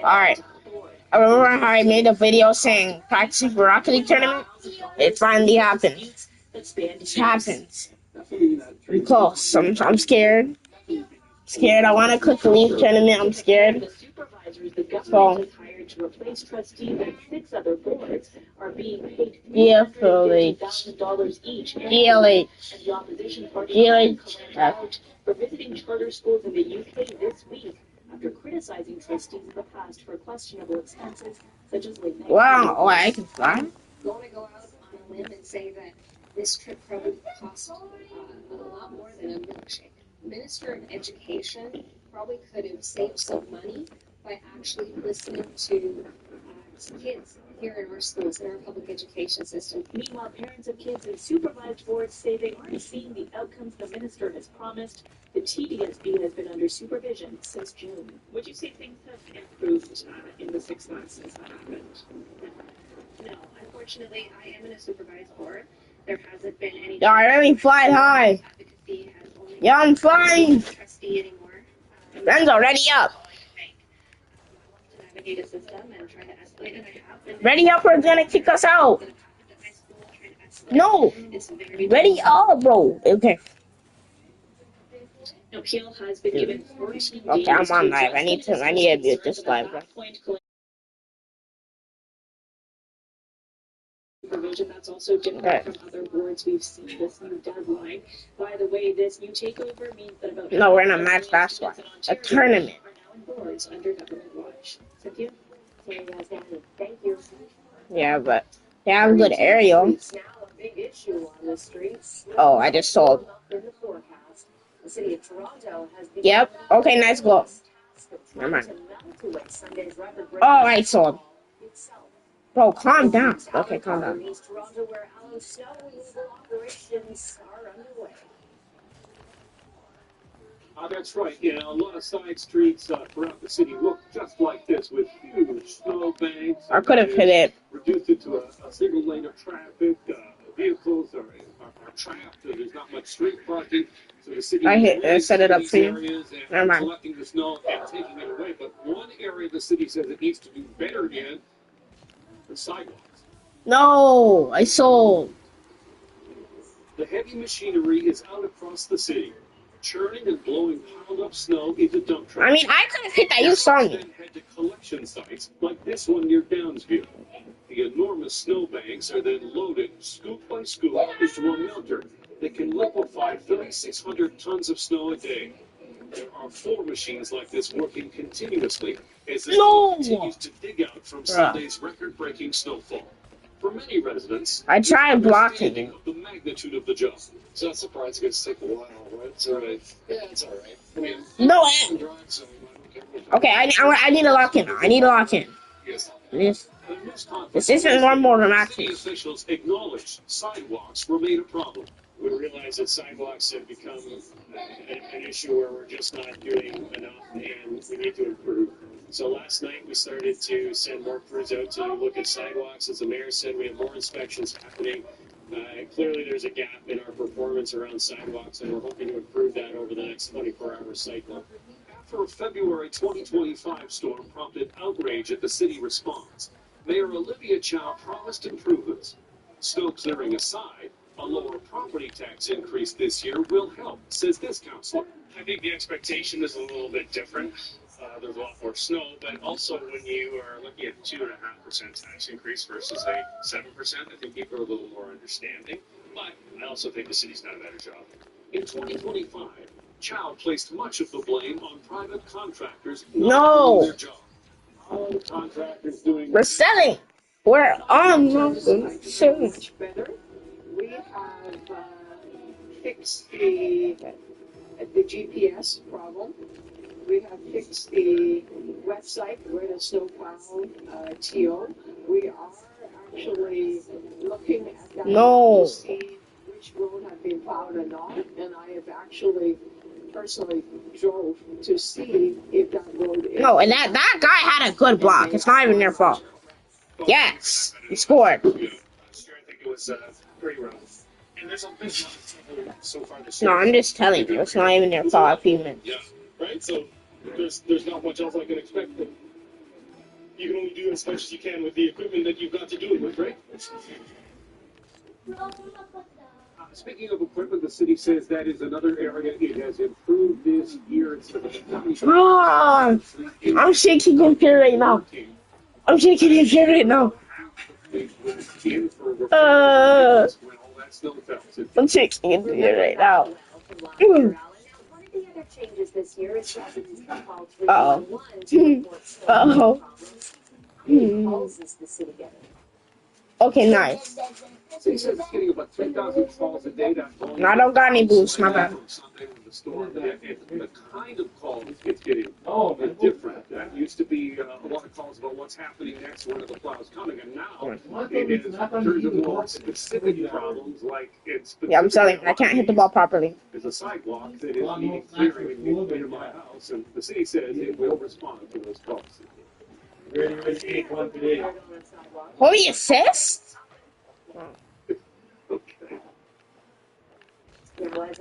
Alright. I remember how I made a video saying practicing for Rocket League tournament? It finally happened. It happens. I'm close. I'm scared. Scared. I want to click the League tournament. I'm scared. So, DFLH. For visiting charter schools in the UK this week after criticizing trustees in the past for questionable expenses such as late night. Wow, oh, I can fly? Going to go out on a limb and say that this trip probably cost a lot more than a milkshake. Minister of Education probably could have saved some money by actually listening to kids here in our schools, in our public education system. Meanwhile, parents of kids in supervised boards say they aren't seeing the outcomes the minister has promised. The TDSB has been under supervision since June. Would you say things have improved in the 6 months since that happened? No, unfortunately, I am in a supervised board. There hasn't been any. Yeah, I really fly high. Yeah, I'm flying. Trustee anymore. Ren's already up. To navigate a system and try to escalate, and I have been. Ready up or it's gonna kick us out. No. Ready up, bro. Okay. Now, Peel has been given 14 days. Okay, I'm on live. I need to mute this live. Provision that's also different from other boards we've seen. This new deadline. By the way, this new takeover means that about no, we're in a match basketball, a tournament. Are now in boards under government watch. Thank you. Thank you. Yeah, but they have a good aerial. It's now a big issue on the streets. Oh, I just sold. In the forecast, the city of Toronto has been. Yep. Okay, nice goal. Never mind. Oh, I sold. Bro, calm down. Okay, calm down. That's right. Yeah, a lot of side streets throughout the city look just like this, with huge snowbanks. I could have hit it. Reduced it to a single lane of traffic. Vehicles are trapped. There's not much street parking. So the city I set it up for you. Never mind. Collecting the snow and taking it away. But one area the city says it needs to do better in: the sidewalks. No, I sold. The heavy machinery is out across the city, churning and blowing piled up snow into dump trucks. I mean, I could have hit that. You saw me. Then head to collection sites like this one near Downsview. The enormous snowbanks are then loaded scoop by scoop into a melter that can liquefy 3,600 tons of snow a day. There are 4 machines like this working continuously as the snow continues to dig out from Sunday's record-breaking snowfall. For many residents, I tried blocking the magnitude of the job. It's not surprising it's take a while, right? It's all right. Yeah, it's all right. I mean, no. Okay, I need to lock in. I need to lock in. Yes. This isn't normal dramatic. City officials acknowledge sidewalks remain a problem. We realize that sidewalks have become an issue where we're just not doing enough, and we need to improve. So last night we started to send more crews out to look at sidewalks. As the mayor said, we have more inspections happening. Clearly there's a gap in our performance around sidewalks, and we're hoping to improve that over the next 24-hour cycle. After a February 2025 storm prompted outrage at the city response, Mayor Olivia Chow promised improvements. Snow clearing aside, a lower property tax increase this year will help, says this councillor. I think the expectation is a little bit different. There's a lot more snow, but also when you are looking at 2.5% tax increase versus a 7%, I think people are a little more understanding. But I also think the city's done a better job. In 2025, Chow placed much of the blame on private contractors No. doing their job. All the contractors doing. We're selling. We're on. Much better. We have fixed the GPS problem. We have fixed the website where the snowplow TO. We are actually looking at that to see which road have been plowed or not. And I have actually personally drove to see if that road is. No, and that guy had a good block. It's not even their fault. Yes, he scored. Yeah, last year I think it was pretty rough. And there's a big so far this year. No, I'm just telling you. It's not even their fault. Yeah, right? So there's not much else I can expect. You can only do as much as you can with the equipment that you've got to do it with, right? Speaking of equipment, the city says that is another area it has improved this year. It's Ah, I'm shaking in fear right now. I'm shaking in fear right now. I'm shaking in fear right now. Uh-oh. Uh-oh. Okay, nice. So he says it's getting about 3,000 calls a day. No, I don't got any boost, my bad. The kind of calls it's getting is different. That used to be a lot of calls about what's happening next, when are the plows coming, and now it is in terms of more specific problems, like it's. Yeah, I'm telling you, I can't hit the ball properly. There's a sidewalk that is needing clearing near my house, and the city says it will respond to those calls. Holy assist? Okay.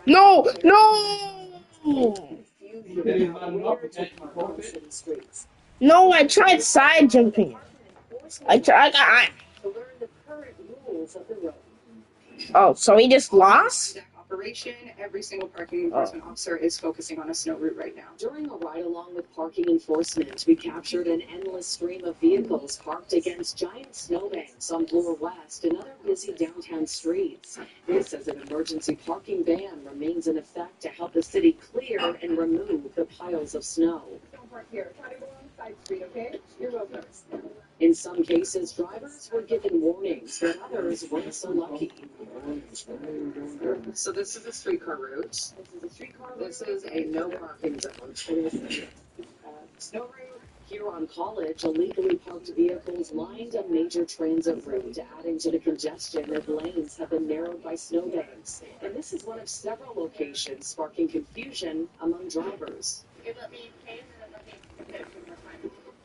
No, no! No, I tried side jumping. Oh, so he just lost? Operation, every single parking enforcement officer is focusing on a snow route right now. During a ride along with parking enforcement, we captured an endless stream of vehicles parked against giant snowbanks on Bloor West and other busy downtown streets. This as an emergency parking ban remains in effect to help the city clear and remove the piles of snow. Don't park here. Try to go on side street, okay? You're welcome. In some cases, drivers were given warnings, but others weren't so lucky. So this is a streetcar route. This is a no parking zone. Snow route here on College, illegally parked vehicles lined a major transit route, adding to the congestion as lanes have been narrowed by snowbanks. And this is one of several locations sparking confusion among drivers.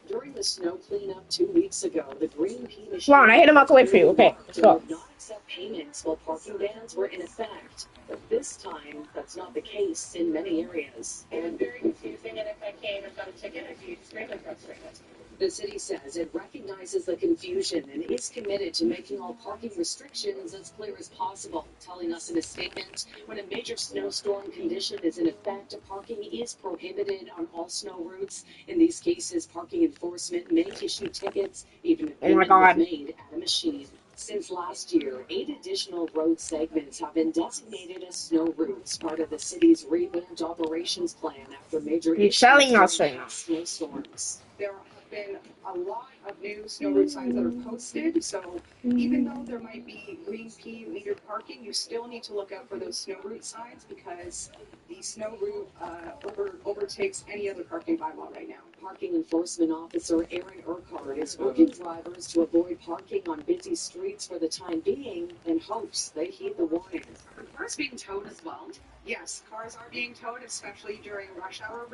During the snow cleanup 2 weeks ago, the Green Pea machine... Come on, I hit him out the way for you. Okay, let's go. ...would not accept payments while parking bans were in effect. But this time, that's not the case in many areas. It was very confusing, and if I came and got a ticket, I'd be extremely frustrated. The city says it recognizes the confusion and is committed to making all parking restrictions as clear as possible, telling us in a statement, when a major snowstorm condition is in effect, parking is prohibited on all snow routes. In these cases, parking enforcement may issue tickets, even if payment was made at a machine. Since last year, 8 additional road segments have been designated as snow routes, part of the city's revamped operations plan after major snowstorms. There have been a lot of new snow route signs that are posted, so even though there might be Green Pea metered parking, you still need to look out for those snow route signs because the snow route overtakes any other parking bylaw right now. Parking enforcement officer Aaron Urquhart is urging drivers to avoid parking on busy streets for the time being in hopes they heed the warning. Are cars being towed as well? Yes, cars are being towed, especially during rush hour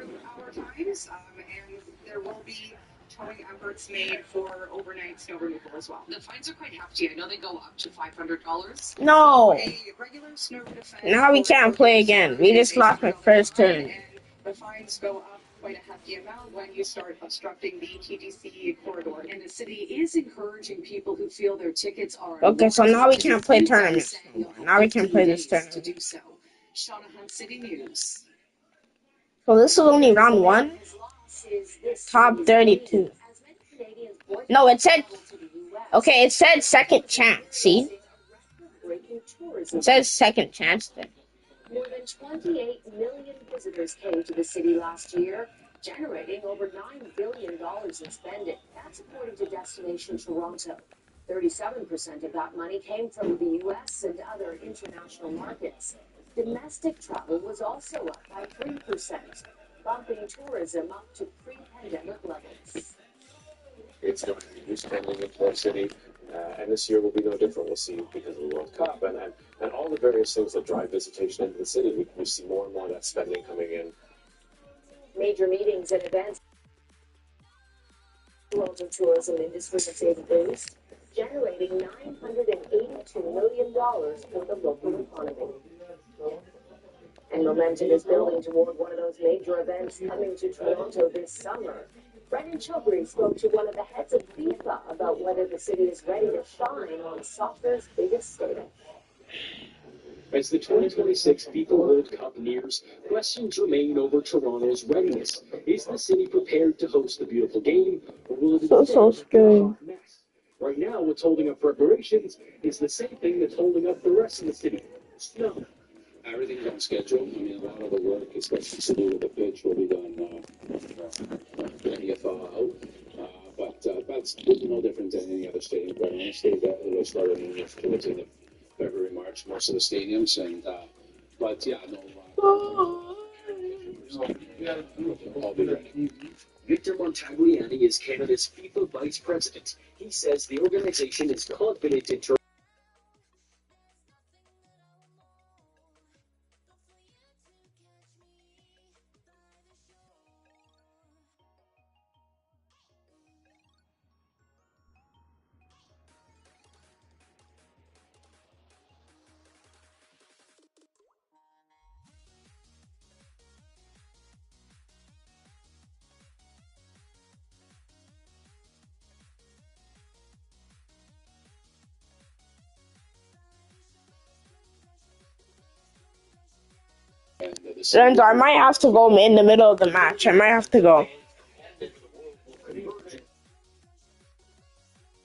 times, and there will be towing efforts made for overnight snow removal as well. The fines are quite hefty. I know they go up to $500. No. A regular snow route offense. Now we can't play again. We just lost my first turn. The fines go up quite a hefty amount when you start obstructing the TTC corridor. And the city is encouraging people who feel their tickets are... Okay, so now we can't play tournaments. Now we can play this tournament. To do so. Shanahan City News. So this is only round 1? Top 32. No, it said... Okay, it said second chance, see? It says second chance then. More than 28 million visitors came to the city last year, generating over $9 billion in spending. That's according to Destination Toronto. 37% of that money came from the U.S. and other international markets. Domestic travel was also up by 3%, bumping tourism up to pre-pandemic levels. It's going to be new spending into our city, and this year will be no different. We'll see because of the World Cup and all the various things that drive visitation into the city. We see more and more of that spending coming in. Major meetings and events. The world of tourism industry has seen a boost, generating $982 million for the local economy. And momentum is building toward one of those major events coming to Toronto this summer. Brendan Chilbury spoke to one of the heads of FIFA about whether the city is ready to shine on soccer's biggest stage. As the 2026 FIFA World Cup nears, questions remain over Toronto's readiness. Is the city prepared to host the beautiful game, or will it So scary. mess? Right now, what's holding up preparations is the same thing that's holding up the rest of the city: snow. Everything's on schedule. I mean, a lot of the work, especially to do with the pitch, will be done when you thaw out. But that's no different than any other stadium. But honestly, that will start towards the end of February, March, most of the stadiums. And but yeah, no. I'll be ready. Victor Montagliani is Canada's FIFA vice president. He says the organization is confident in Toronto. Lorenzo, I might have to go in the middle of the match. I might have to go.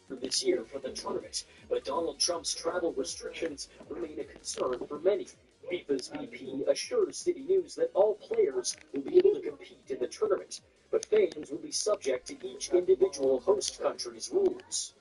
This year for the tournament, but Donald Trump's travel restrictions remain a concern for many. FIFA's VP assures City News that all players will be able to compete in the tournament, but fans will be subject to each individual host country's rules.